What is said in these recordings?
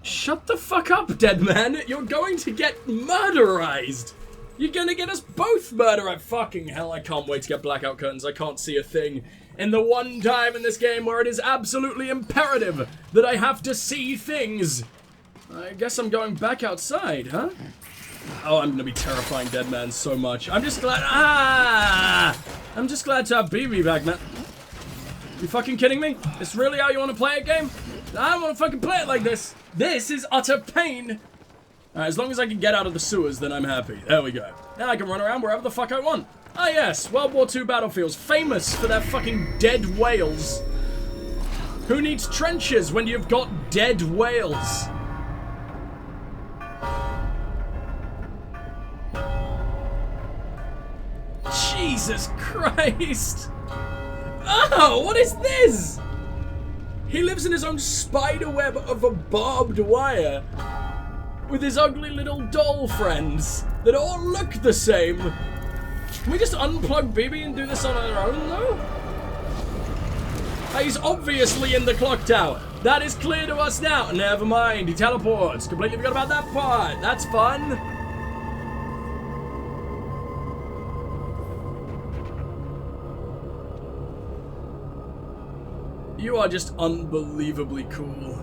Shut the fuck up, dead man. You're going to get murderized. You're gonna get us both murdered. Fucking hell, I can't wait to get blackout curtains. I can't see a thing. In the one time in this game where it is absolutely imperative that I have to see things. I guess I'm going back outside, huh? Oh, I'm gonna be terrifying dead man so much. I'm just glad. I'm just glad to have BB back, man. You fucking kidding me? It's really how you want to play a game? I don't want to fucking play it like this. This is utter pain. Alright, as long as I can get out of the sewers, then I'm happy. There we go. Now I can run around wherever the fuck I want. Ah yes, World War II battlefields, famous for their fucking dead whales. Who needs trenches when you've got dead whales? Jesus Christ! Oh, what is this? He lives in his own spider web of a barbed wire with his ugly little doll friends that all look the same. Can we just unplug BB and do this on our own, though? He's obviously in the clock tower. That is clear to us now. Never mind, he teleports. Completely forgot about that part. That's fun. You are just unbelievably cool.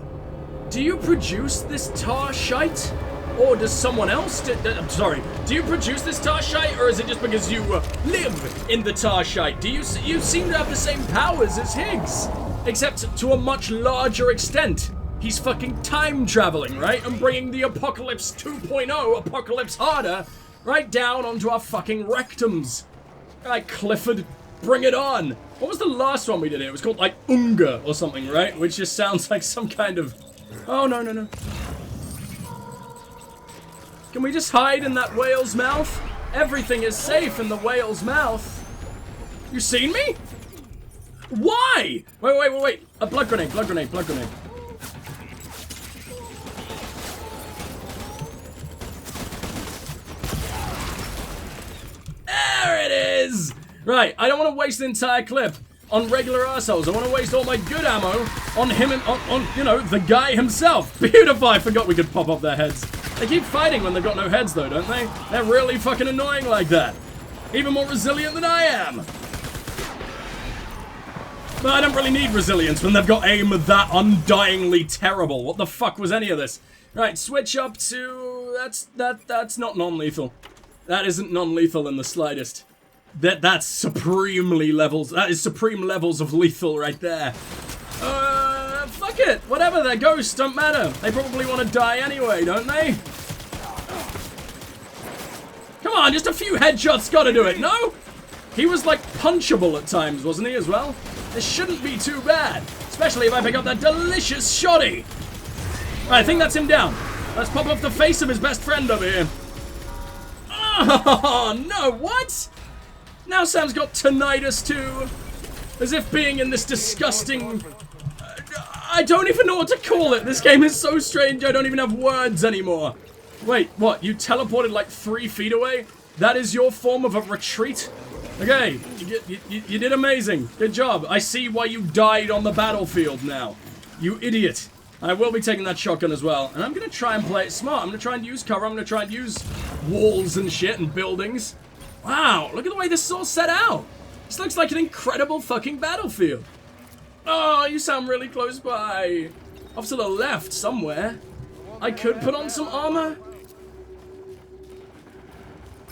Do you produce this tar shite? Or does someone else? I'm sorry. Do you produce this tar shite, or is it just because you live in the tar shite? You seem to have the same powers as Higgs, except to a much larger extent. He's fucking time traveling, right? And bringing the Apocalypse 2.0, Apocalypse harder, right down onto our fucking rectums. Right, Clifford, bring it on. What was the last one we did here? It was called, like, Unga or something, right? Which just sounds like some kind of... Oh, no, no, no. Can we just hide in that whale's mouth? Everything is safe in the whale's mouth. You seen me? Why? Wait. A blood grenade. There it is! Right, I don't want to waste the entire clip on regular assholes. I want to waste all my good ammo on him and on you know, the guy himself. Beautiful, I forgot we could pop off their heads. They keep fighting when they've got no heads though, don't they? They're really fucking annoying like that. Even more resilient than I am. But I don't really need resilience when they've got aim that undyingly terrible. What the fuck was any of this? Right, switch up to... That's not non-lethal. That isn't non-lethal in the slightest. That's supremely levels. That is supreme levels of lethal right there. Fuck it. Whatever, they're ghosts, don't matter. They probably want to die anyway, don't they? Come on, just a few headshots gotta do it, no? He was like punchable at times, wasn't he, as well? This shouldn't be too bad. Especially if I pick up that delicious shotty. Right, I think that's him down. Let's pop off the face of his best friend over here. Oh, no, what? Now Sam's got tinnitus too. As if being in this disgusting... I don't even know what to call it. This game is so strange, I don't even have words anymore. Wait, what? You teleported like 3 feet away? That is your form of a retreat? Okay, you did amazing. Good job. I see why you died on the battlefield now. You idiot. I will be taking that shotgun as well. And I'm going to try and play it smart. I'm going to try and use cover. I'm going to try and use walls and shit and buildings. Wow, look at the way this is all set out. This looks like an incredible fucking battlefield. Oh, you sound really close by. Off to the left somewhere. I could put on some armor.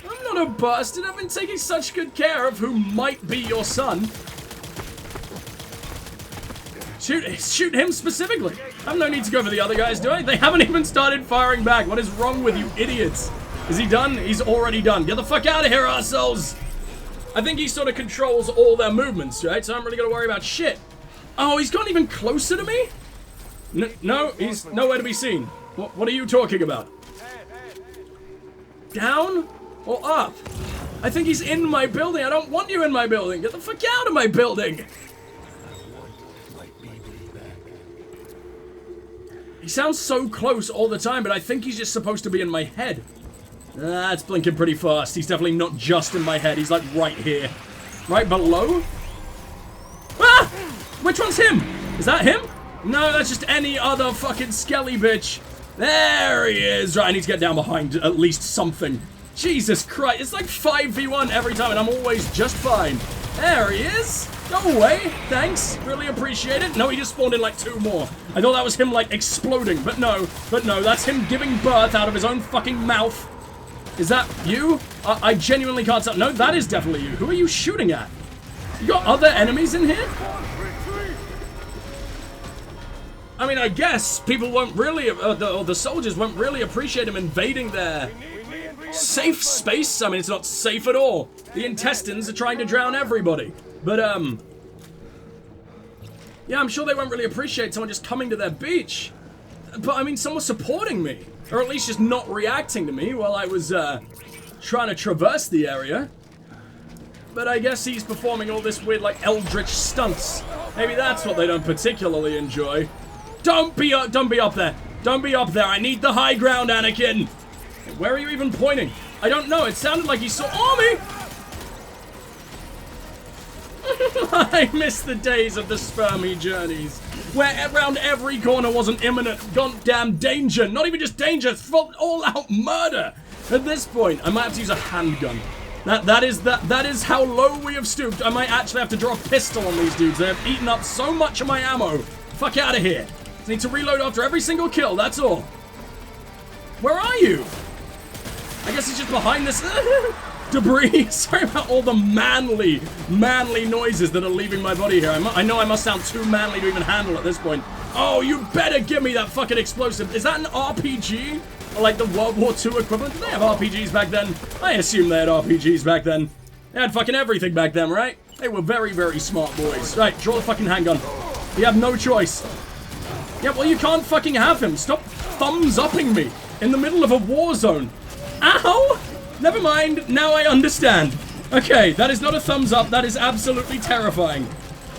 I'm not a bastard. I've been taking such good care of who might be your son. Shoot him specifically. I have no need to go for the other guys, do I? They haven't even started firing back. What is wrong with you idiots? Is he done? He's already done. Get the fuck out of here, assholes! I think he sort of controls all their movements, right? So I'm really gonna worry about shit. Oh, he's gone even closer to me? No, he's nowhere to be seen. What are you talking about? Down or up? I think he's in my building. I don't want you in my building. Get the fuck out of my building! He sounds so close all the time, but I think he's just supposed to be in my head. That's blinking pretty fast. He's definitely not just in my head. He's like right here. Right below? Ah! Which one's him? Is that him? No, that's just any other fucking skelly bitch There he is. Right, I need to get down behind at least something. Jesus Christ, it's like 5v1 every time, and I'm always just fine. There he is. Go away. Thanks. Really appreciate it. No, he just spawned in like 2 more. I thought that was him like exploding, but no. That's him giving birth out of his own fucking mouth. Is that you? I genuinely can't tell. No, that is definitely you. Who are you shooting at? You got other enemies in here? I mean, I guess people won't really, or the soldiers won't really appreciate him invading their safe space. I mean, it's not safe at all. The intestines are trying to drown everybody. But, yeah, I'm sure they won't really appreciate someone just coming to their beach. But, I mean, someone supporting me. Or at least just not reacting to me while I was, trying to traverse the area. But I guess he's performing all this weird, like, eldritch stunts. Maybe that's what they don't particularly enjoy. Don't be up there. Don't be up there. I need the high ground, Anakin. Where are you even pointing? I don't know. It sounded like he saw me. I miss the days of the spermy journeys, where around every corner was an imminent goddamn danger. Not even just danger, it's full all-out murder. At this point, I might have to use a handgun. That is how low we have stooped. I might actually have to draw a pistol on these dudes. They have eaten up so much of my ammo. Fuck out of here. I need to reload after every single kill, that's all. Where are you? I guess he's just behind this debris. Sorry about all the manly noises that are leaving my body here. I know I must sound too manly to even handle at this point. Oh, you better give me that fucking explosive. Is that an RPG? Or like the World War II equivalent? Did they have RPGs back then? I assume they had RPGs back then. They had fucking everything back then, right? They were very, very smart boys. Right, draw the fucking handgun. You have no choice. Yeah, well, you can't fucking have him. Stop thumbs-upping me in the middle of a war zone. Ow! Never mind, now I understand. Okay, that is not a thumbs up, that is absolutely terrifying.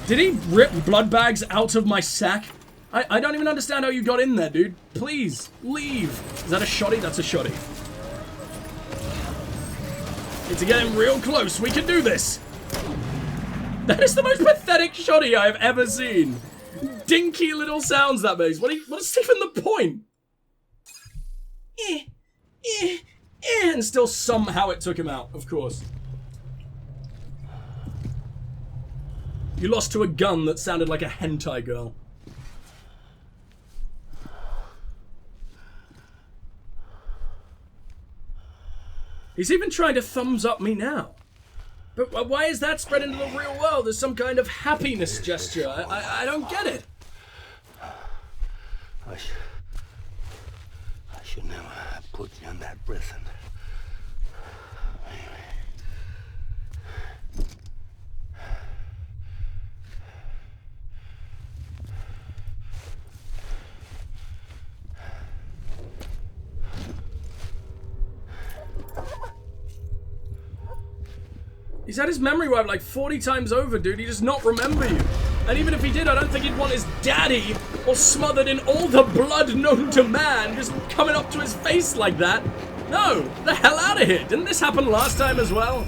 Did he rip blood bags out of my sack? I don't even understand how you got in there, dude. Please, leave. Is that a shotty? That's a shotty. Need to get him real close, we can do this. That is the most pathetic shotty I have ever seen. Dinky little sounds that makes. What is even the point? And still somehow it took him out, of course. You lost to a gun that sounded like a hentai girl. He's even trying to thumbs up me now. But why is that spread into the real world as some kind of happiness gesture? I don't get it. I should never have put you in that prison. He's had his memory wiped like 40 times over, dude. He does not remember you. And even if he did, I don't think he'd want his daddy all smothered in all the blood known to man just coming up to his face like that. No, the hell out of here. Didn't this happen last time as well?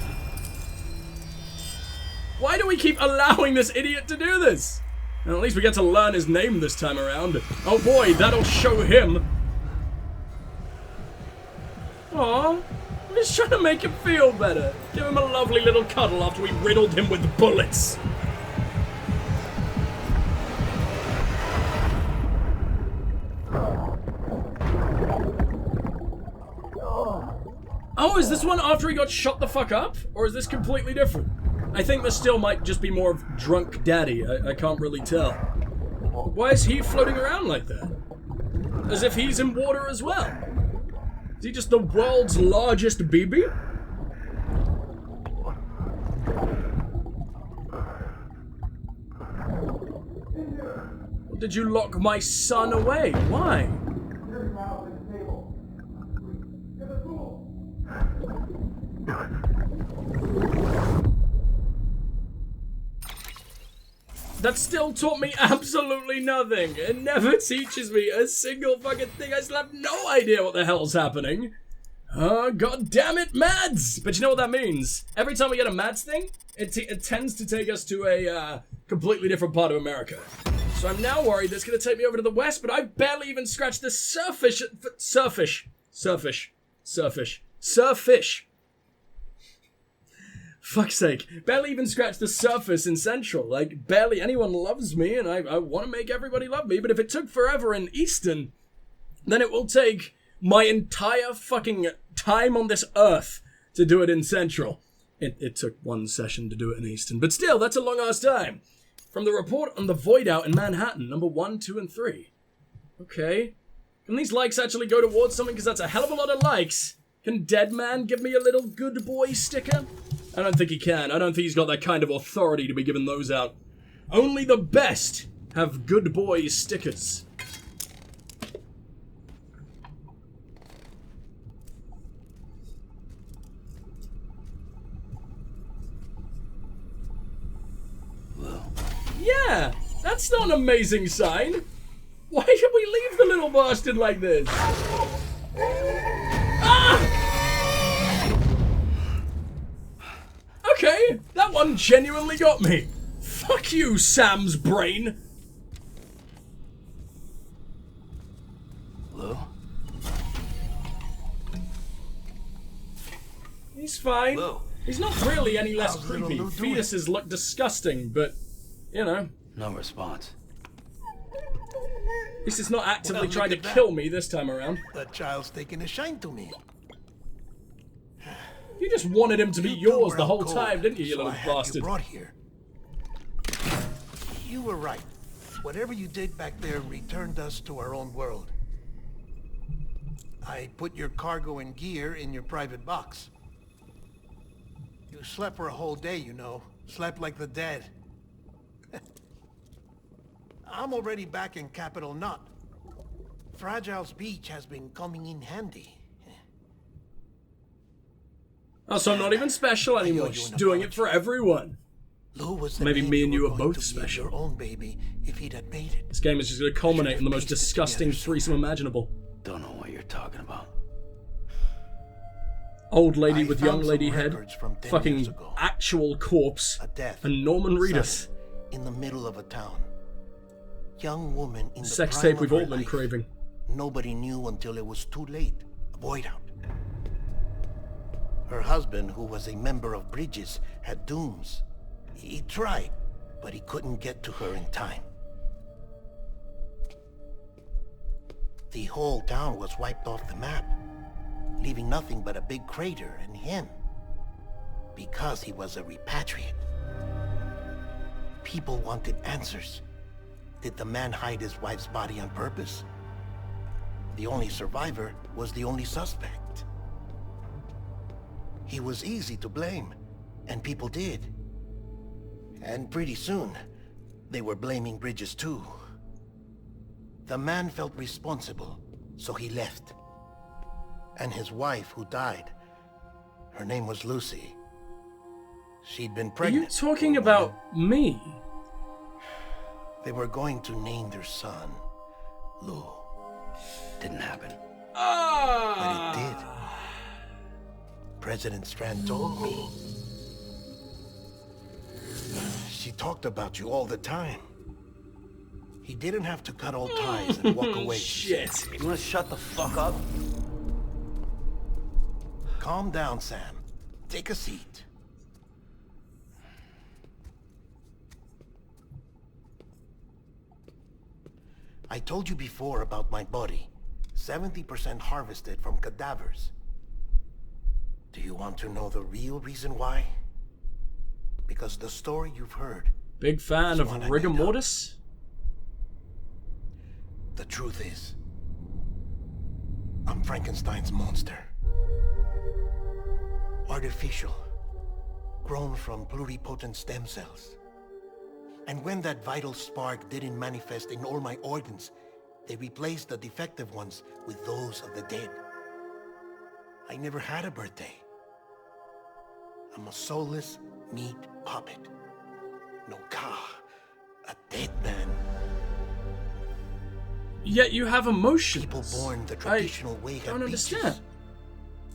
Why do we keep allowing this idiot to do this? And at least we get to learn his name this time around. Oh boy, that'll show him. Aww. I'm just trying to make him feel better. Give him a lovely little cuddle after we riddled him with bullets. Oh, is this one after he got shot the fuck up? Or is this completely different? I think this still might just be more of drunk daddy. I can't really tell. Why is he floating around like that? As if he's in water as well. Is he just the world's largest BB? Or did you lock my son away? Why? That still taught me absolutely nothing. It never teaches me a single fucking thing. I still have no idea what the hell's happening. Oh, god damn it, Mads! But you know what that means? Every time we get a Mads thing, it tends to take us to a completely different part of America. So I'm now worried that's going to take me over to the west, but I've barely even scratched the surface. Fuck's sake. Barely even scratched the surface in Central. Like, barely anyone loves me, and I want to make everybody love me, but if it took forever in Eastern, then it will take my entire fucking time on this earth to do it in Central. It took one session to do it in Eastern, but still, that's a long-ass time. From the report on the Void Out in Manhattan, number 1, 2, and 3. Okay. Can these likes actually go towards something? Because that's a hell of a lot of likes. Can Deadman give me a little good boy sticker? I don't think he can. I don't think he's got that kind of authority to be giving those out. Only the best have good boy stickers. Yeah, that's not an amazing sign. Why should we leave the little bastard like this? Ah! Okay, that one genuinely got me. Fuck you, Sam's brain. Hello? He's fine. Hello? He's not really any less How's little creepy. Lou doing? Fetuses look disgusting, but, you know. No response. At least it's not actively Well, trying to look at kill that. me this time around. That child's taking a shine to me. You just wanted him to be You two yours were the out whole cold, time, didn't you, you so little I had bastard? you brought here. You were right. Whatever you did back there returned us to our own world. I put your cargo and gear in your private box. You slept for a whole day, you know. Slept like the dead. I'm already back in Capital Knot. Fragile's beach has been coming in handy. Oh, so I'm not even special anymore, owe you just an doing it apology. for everyone. Lou was the Maybe name me and you were are going both to give special. Your own baby, if he'd had made it. This game is just going to culminate in the most disgusting threesome imaginable. Don't know what you're talking about. Old lady I with found young lady some head, records from 10 years fucking ago. actual corpse, A death. and Norman Reedus. Sudden, in the middle of a town. Young woman in the Sex prime tape we've of all her been life. craving. Nobody knew until it was too late. A void out. Her husband, who was a member of Bridges, had dooms. He tried, but he couldn't get to her in time. The whole town was wiped off the map, leaving nothing but a big crater and him. Because he was a repatriate. People wanted answers. Did the man hide his wife's body on purpose? The only survivor was the only suspect. He was easy to blame, and people did. And pretty soon, they were blaming Bridges too. The man felt responsible, so he left. And his wife, who died, her name was Lucy. She'd been Are you pregnant. talking for a about woman. me? They were going to name their son Lou. Didn't happen. But Ah! it did. President Strand told me. She talked about you all the time. He didn't have to cut all ties and walk away. Shit. You wanna shut the fuck up? Calm down, Sam. Take a seat. I told you before about my body. 70% harvested from cadavers. Do you want to know the real reason why? Because the story you've heard, Big fan That's of one I rigor made up. mortis? the truth is, I'm Frankenstein's monster. Artificial, grown from pluripotent stem cells. And when that vital spark didn't manifest in all my organs, they replaced the defective ones with those of the dead. I never had a birthday. I'm a soulless meat puppet. No car, a dead man. Yet you have emotions. People born the traditional way have don't beaches. understand.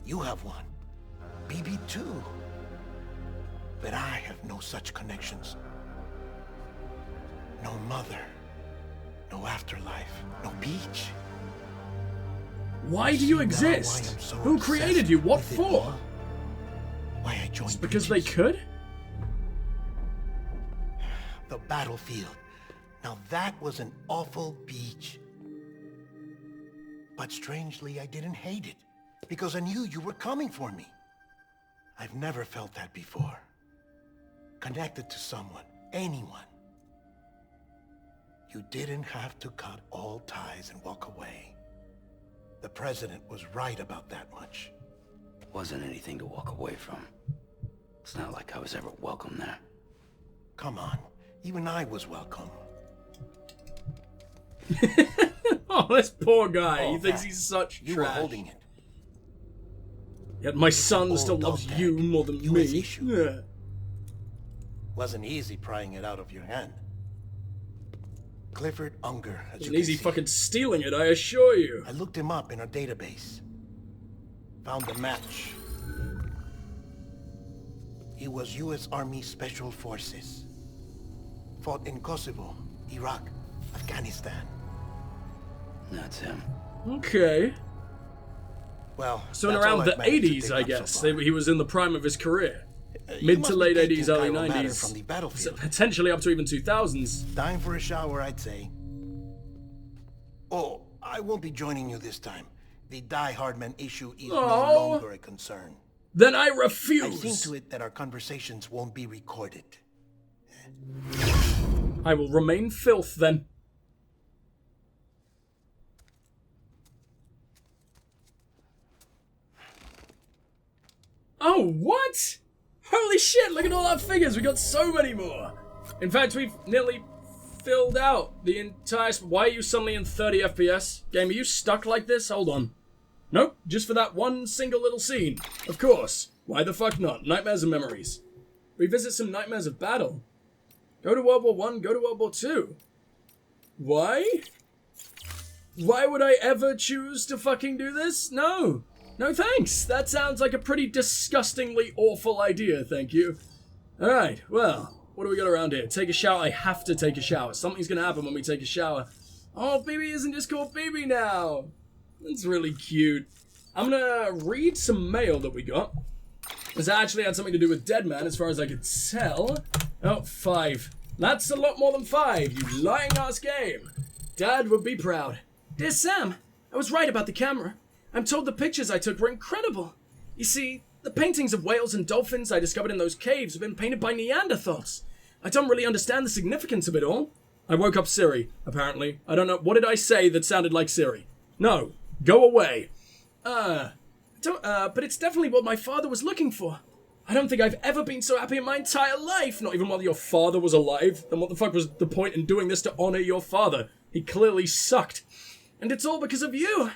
You have one. BB too. But I have no such connections. No mother. No afterlife, no beach. Why do you exist? Who created you? What for? Why I joined Just because they could? The battlefield. Now that was an awful beach. But strangely, I didn't hate it. Because I knew you were coming for me. I've never felt that before. Connected to someone, anyone. You didn't have to cut all ties and walk away. The president was right about that much. Wasn't anything to walk away from. It's not like I was ever welcome there. Come on, even I was welcome. Oh, this poor guy. Oh, He thinks he's such you were trash. holding it. Yet my son still loves dog you tag. more than US me. issue. Yeah. Wasn't easy prying it out of your hand. Clifford Unger, as you It's can easy see. fucking stealing it, I assure you. I looked him up in our database. Found a match. He was U.S. Army Special Forces. Fought in Kosovo, Iraq, Afghanistan. That's him. Okay. Well, So in that's all around I've the managed to 80s, dig I up so guess. far. He was in the prime of his career. You Mid must to be late taking 80s, early chiral matter 90s. from the battlefield. Potentially up to even 2000s. Time for a shower, I'd say. Oh, I won't be joining you this time. The Die Hardman issue is no Oh. longer a concern. Then I I've seen refuse. to it that our conversations won't be recorded. I will remain filth then. Oh, what? Holy shit, look at all our figures. We got so many more. In fact, we've nearly filled out the entire... Why are you suddenly in 30 FPS? Game, are you stuck like this? Hold on. Nope, just for that one single little scene. Of course. Why the fuck not? Nightmares and memories. Revisit some nightmares of battle. Go to World War I, go to World War II. Why? Why would I ever choose to fucking do this? No. No thanks. That sounds like a pretty disgustingly awful idea, thank you. Alright, well, what do we got around here? Take a shower. I have to take a shower. Something's gonna happen when we take a shower. Oh, BB isn't just called BB now. That's really cute. I'm gonna read some mail that we got. This actually had something to do with Deadman, as far as I could tell. Oh, 5. That's a lot more than 5, you lying ass game. Dad would be proud. Dear Sam, I was right about the camera. I'm told the pictures I took were incredible. You see, the paintings of whales and dolphins I discovered in those caves have been painted by Neanderthals. I don't really understand the significance of it all. I woke up Siri, apparently. I don't know. What did I say that sounded like Siri? No. Go away. But it's definitely what my father was looking for. I don't think I've ever been so happy in my entire life, not even while your father was alive. Then what the fuck was the point in doing this to honor your father? He clearly sucked. And it's all because of you.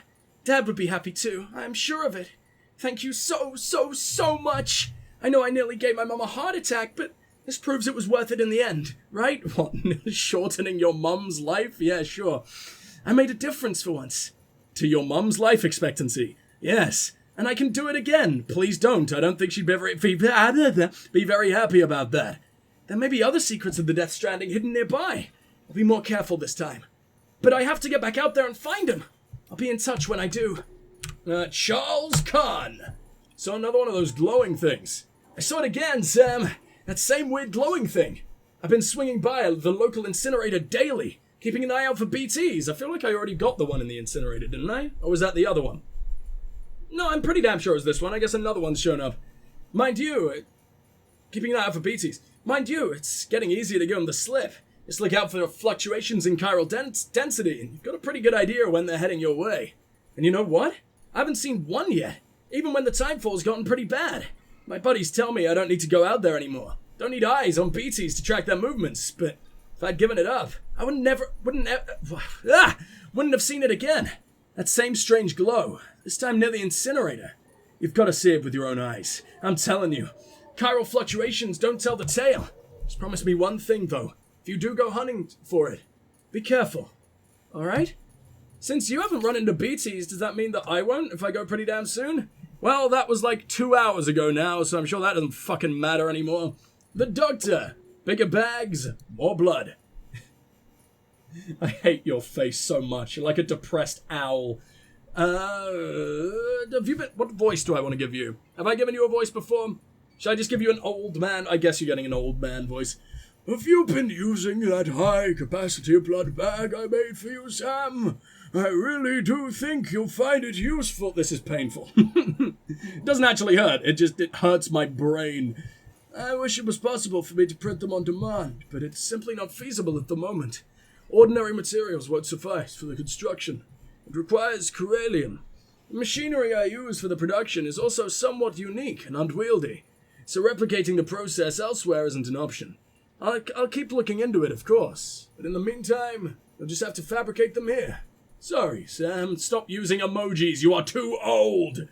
Dad would be happy too, I'm sure of it. Thank you so much. I know I nearly gave my mum a heart attack, but this proves it was worth it in the end, right? What, shortening your mum's life? Yeah, sure. I made a difference for once. To your mum's life expectancy. Yes. And I can do it again. Please don't. I don't think she'd be very happy about that. There may be other secrets of the Death Stranding hidden nearby. I'll be more careful this time. But I have to get back out there and find him. I'll be in touch when I do. Charles Kahn. So another one of those glowing things. I saw it again, Sam. That same weird glowing thing. I've been swinging by the local incinerator daily, keeping an eye out for BTs. I feel like I already got the one in the incinerator, didn't I? Or was that the other one? No, I'm pretty damn sure it was this one. I guess another one's shown up. Mind you, keeping an eye out for BTs. Mind you, it's getting easier to give them the slip. Just look out for fluctuations in chiral density, and you've got a pretty good idea when they're heading your way. And you know what? I haven't seen one yet, even when the timefall's gotten pretty bad. My buddies tell me I don't need to go out there anymore. Don't need eyes on BTs to track their movements, but if I'd given it up, I wouldn't have seen it again. That same strange glow, this time near the incinerator. You've got to see it with your own eyes. I'm telling you. Chiral fluctuations don't tell the tale. Just promise me one thing, though. If you do go hunting for it, be careful. Alright? Since you haven't run into BTs, does that mean that I won't if I go pretty damn soon? Well, that was like 2 hours ago now, so I'm sure that doesn't fucking matter anymore. The doctor. Bigger bags, more blood. I hate your face so much. You're like a depressed owl. What voice do I want to give you? Have I given you a voice before? Should I just give you an old man? I guess you're getting an old man voice. Have you been using that high-capacity blood bag I made for you, Sam? I really do think you'll find it useful. This is painful. It doesn't actually hurt. It hurts my brain. I wish it was possible for me to print them on demand, but it's simply not feasible at the moment. Ordinary materials won't suffice for the construction. It requires Corellium. The machinery I use for the production is also somewhat unique and unwieldy, so replicating the process elsewhere isn't an option. I'll keep looking into it, of course, but in the meantime, you'll just have to fabricate them here. Sorry, Sam, stop using emojis, you are too old!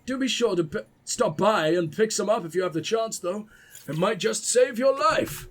Do be sure to stop by and pick some up if you have the chance, though. It might just save your life.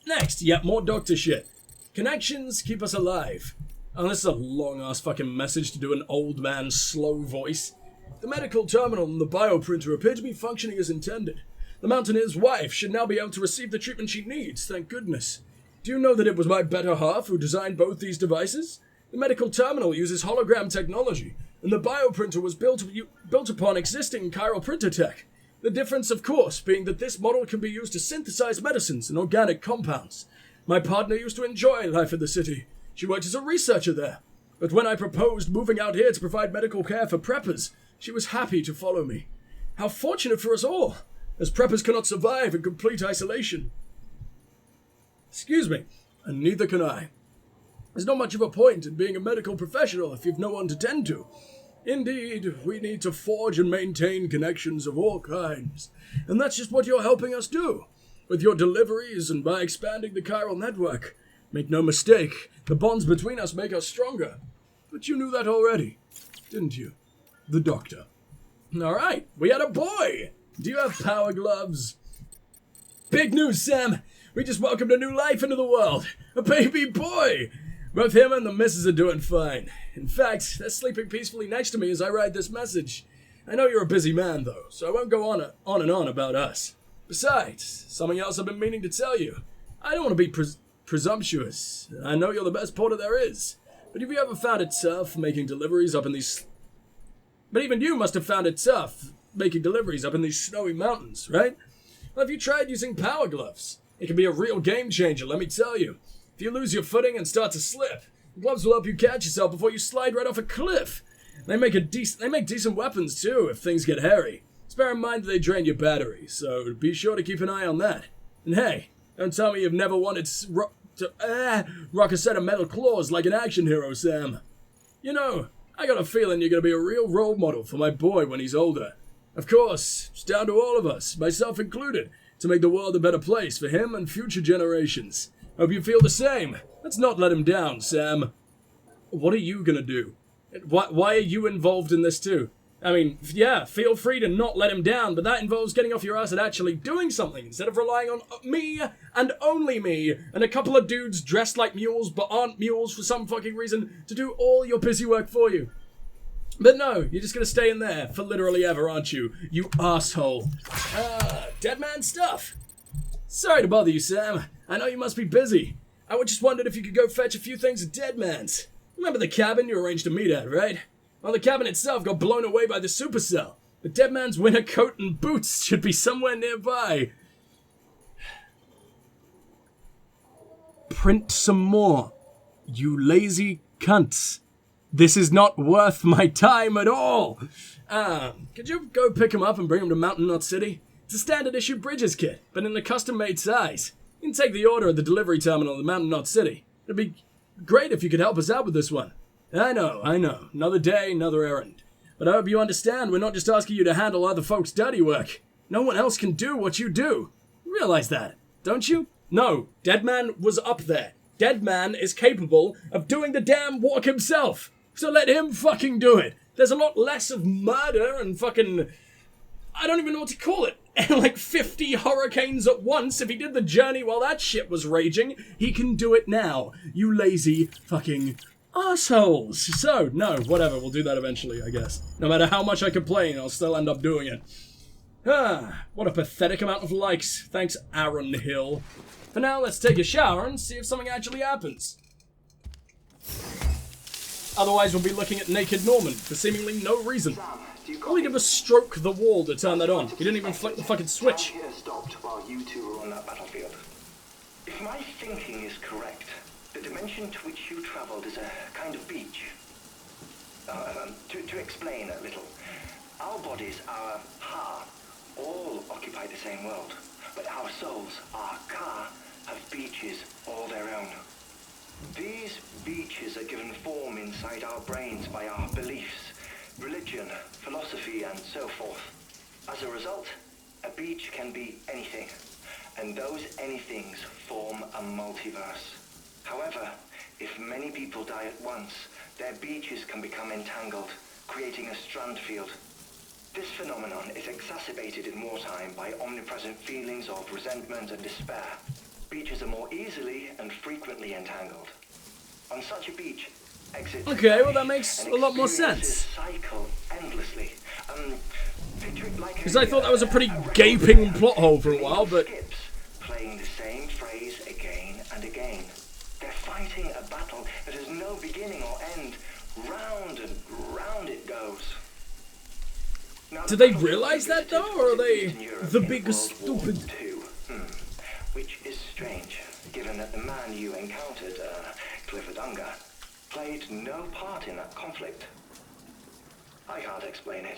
Next, yet more doctor shit. Connections keep us alive. Oh, this is a long-ass fucking message to do an old man's slow voice. The medical terminal and the bioprinter appear to be functioning as intended. The mountaineer's wife should now be able to receive the treatment she needs, thank goodness. Do you know that it was my better half who designed both these devices? The medical terminal uses hologram technology, and the bioprinter was built upon existing chiral printer tech. The difference, of course, being that this model can be used to synthesize medicines and organic compounds. My partner used to enjoy life in the city. She worked as a researcher there. But when I proposed moving out here to provide medical care for preppers, she was happy to follow me. How fortunate for us all, as preppers cannot survive in complete isolation. Excuse me, and neither can I. There's not much of a point in being a medical professional if you've no one to tend to. Indeed, we need to forge and maintain connections of all kinds, and that's just what you're helping us do. With your deliveries and by expanding the chiral network. Make no mistake, the bonds between us make us stronger. But you knew that already, didn't you? The doctor. Alright, we had a boy! Do you have power gloves? Big news, Sam! We just welcomed a new life into the world! A baby boy! Both him and the missus are doing fine. In fact, they're sleeping peacefully next to me as I write this message. I know you're a busy man, though, so I won't go on and on about us. Besides, something else I've been meaning to tell you. I don't want to be presumptuous. I know you're the best porter there is. But have you ever found it tough making deliveries up in these... But even you must have found it tough making deliveries up in these snowy mountains, right? Well, have you tried using power gloves? It can be a real game changer, let me tell you. If you lose your footing and start to slip, the gloves will help you catch yourself before you slide right off a cliff. They make decent weapons, too, if things get hairy. Just bear in mind that they drain your battery, so be sure to keep an eye on that. And hey, don't tell me you've never wanted to rock a set of metal claws like an action hero, Sam. You know, I got a feeling you're going to be a real role model for my boy when he's older. Of course, it's down to all of us, myself included, to make the world a better place for him and future generations. Hope you feel the same. Let's not let him down, Sam. What are you going to do? Why are you involved in this too? I mean, yeah, feel free to not let him down, but that involves getting off your ass and actually doing something instead of relying on me and only me and a couple of dudes dressed like mules but aren't mules for some fucking reason to do all your busy work for you. But no, you're just gonna stay in there for literally ever, aren't you? You asshole. Dead man stuff. Sorry to bother you, Sam. I know you must be busy. I just wondered if you could go fetch a few things at Dead Man's. Remember the cabin you arranged to meet at, right? Well, the cabin itself got blown away by the supercell. The Dead Man's winter coat and boots should be somewhere nearby. Print some more, you lazy cunts. This is not worth my time at all. Could you go pick him up and bring him to Mountain Knot City? It's a standard issue Bridges kit, but in a custom-made size. You can take the order at the delivery terminal in Mountain Knot City. It'd be great if you could help us out with this one. I know. Another day, another errand. But I hope you understand we're not just asking you to handle other folks' dirty work. No one else can do what you do. You realize that, don't you? No, Dead Man was up there. Dead Man is capable of doing the damn walk himself. So let him fucking do it. There's a lot less of murder and fucking... I don't even know what to call it. Like 50 hurricanes at once. If he did the journey while that shit was raging, he can do it now. You lazy fucking assholes. So, no, whatever. We'll do that eventually, I guess. No matter how much I complain, I'll still end up doing it. Ah, what a pathetic amount of likes. Thanks, Aaron Hill. For now, let's take a shower and see if something actually happens. Otherwise, we'll be looking at naked Norman for seemingly no reason. All he did was stroke the wall to turn that on. He didn't even flick the fucking switch. Here stopped while you two were on that battlefield. If my thinking is correct, the dimension to which you traveled is a kind of beach. To explain a little, our bodies, our ha, all occupy the same world, but our souls, our ka, have beaches all their own. These beaches are given form inside our brains by our beliefs, religion, philosophy, and so forth. As a result, a beach can be anything, and those anythings form a multiverse. However, if many people die at once, their beaches can become entangled, creating a strand field. This phenomenon is exacerbated in wartime by omnipresent feelings of resentment and despair. Beaches are more easily and frequently entangled. On such a beach, exits Okay, well that makes a lot more sense. Cycle endlessly. Picture it like Because I thought that was a pretty gaping plot hole for a while, but... skips playing the same phrase again and again. They're fighting a battle that has no beginning or end. Round and round it goes. Now, Do they realise that though, or are they the big stupid? Which is strange, given that the man you encountered, Clifford Unger, played no part in that conflict. I can't explain it,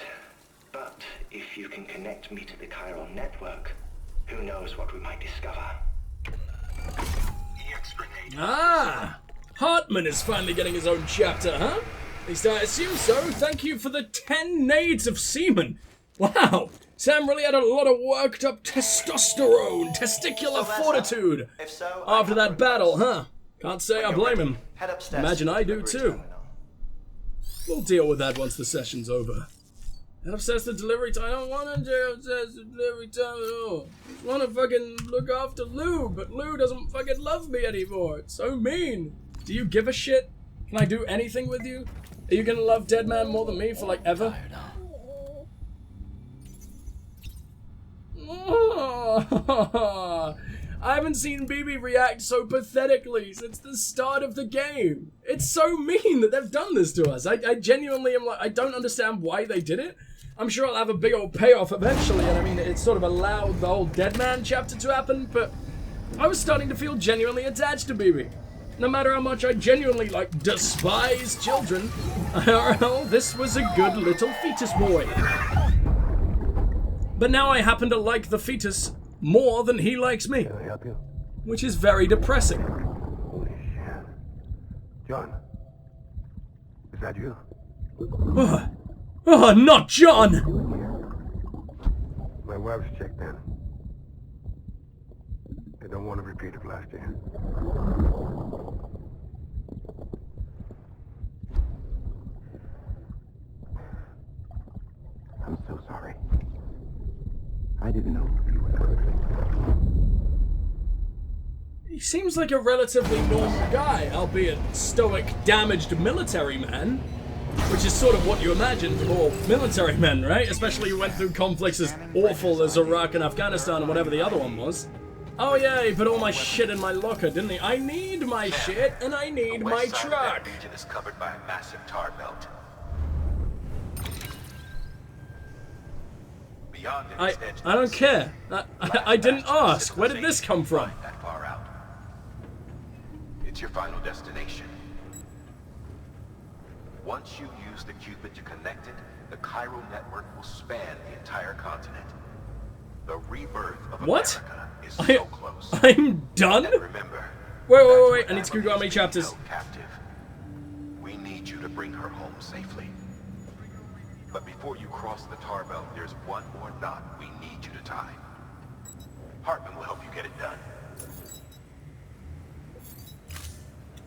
but if you can connect me to the chiral network, who knows what we might discover. Ah! Hartman is finally getting his own chapter, huh? At least I assume so. Thank you for the 10 nades of semen. Wow! Sam really had a lot of worked up testosterone, testicular fortitude after that battle, huh? Can't say I blame him. Imagine I do too. We'll deal with that once the session's over. Head upstairs to delivery time. I don't want to go upstairs to delivery time at all. I just want to fucking look after Lou, but Lou doesn't fucking love me anymore. It's so mean. Do you give a shit? Can I do anything with you? Are you gonna love Dead Man more than me for like ever? I haven't seen BB react so pathetically since the start of the game. It's so mean that they've done this to us. I genuinely am like, I don't understand why they did it. I'm sure I'll have a big old payoff eventually, and I mean, it sort of allowed the whole Dead Man chapter to happen, but I was starting to feel genuinely attached to BB. No matter how much I genuinely, like, despise children, IRL, this was a good little fetus boy. But now I happen to like the fetus more than he likes me. Can I help you? Which is very depressing. Holy shit. John. Is that you? Oh, not John! My wife's checked in. I don't want to repeat of last year. I'm so sorry. I didn't know you were coming. He seems like a relatively normal guy, albeit stoic, damaged military man. Which is sort of what you imagine from all military men, right? Especially who went through conflicts as awful as Iraq and Afghanistan and whatever the other one was. Oh yeah, he put all my shit in my locker, didn't he? I need my shit, and I need my truck. The region is covered by a massive tar belt. Beyond it extends I don't care. I didn't ask. Where did this come from? That far out. It's your final destination. Once you use the Cupid to connect it, the chiral network will span the entire continent. The rebirth of What? America is so close. I'm done? And remember, Wait. I need to Google how many chapters. Captive. We need you to bring her home safely. But before you cross the tar belt, there's one more knot we need you to tie. Hartman will help you get it done.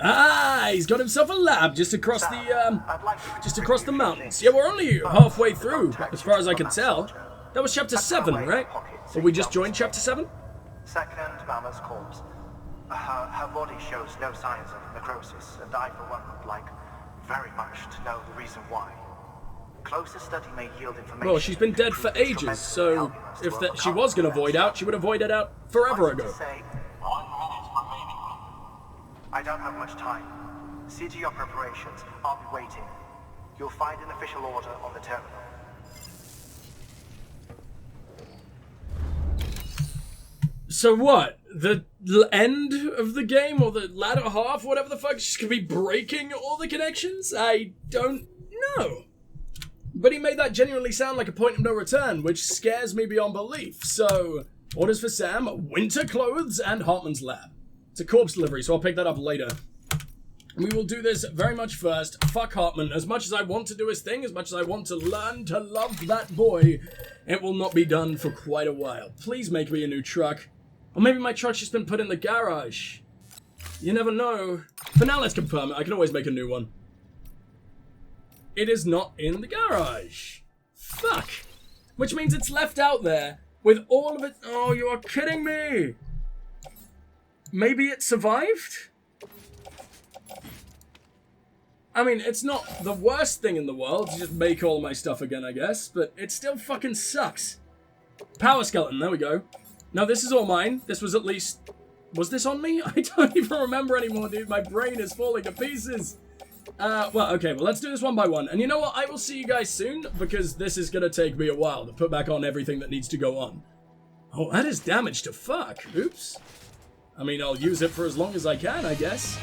Ah, he's got himself a lab just across the mountains. Yeah, we're only halfway through, as far as I can tell. That was chapter 7, right? Or we just joined chapter 7? Second, Mama's corpse. Her body shows no signs of necrosis, and I, for one, would like very much to know the reason why. closer study may yield information. Well, she's been dead for ages, so if she was going to void out, she would have voided out forever ago. 1 minute remaining. I don't have much time. See to your preparations. I'll be waiting. You'll find an official order on the terminal. So what? The end of the game, or the latter half, whatever the fuck, she's gonna be breaking all the connections? I don't know. But he made that genuinely sound like a point of no return, which scares me beyond belief. So, orders for Sam, winter clothes, and Hartman's lab. It's a corpse delivery, so I'll pick that up later. We will do this very much first. Fuck Hartman. As much as I want to do his thing, as much as I want to learn to love that boy, it will not be done for quite a while. Please make me a new truck. Or maybe my truck's just been put in the garage. You never know. For now, let's confirm it. I can always make a new one. It is not in the garage. Fuck. Which means it's left out there with all of it. Oh, you are kidding me. Maybe it survived? I mean, it's not the worst thing in the world to just make all my stuff again, I guess, but it still fucking sucks. Power skeleton, there we go. No, this is all mine. This was at least... Was this on me? I don't even remember anymore, dude. My brain is falling to pieces. Well, okay, well, let's do this one by one. And you know what? I will see you guys soon, because this is going to take me a while to put back on everything that needs to go on. Oh, that is damage to fuck. Oops. I mean, I'll use it for as long as I can, I guess.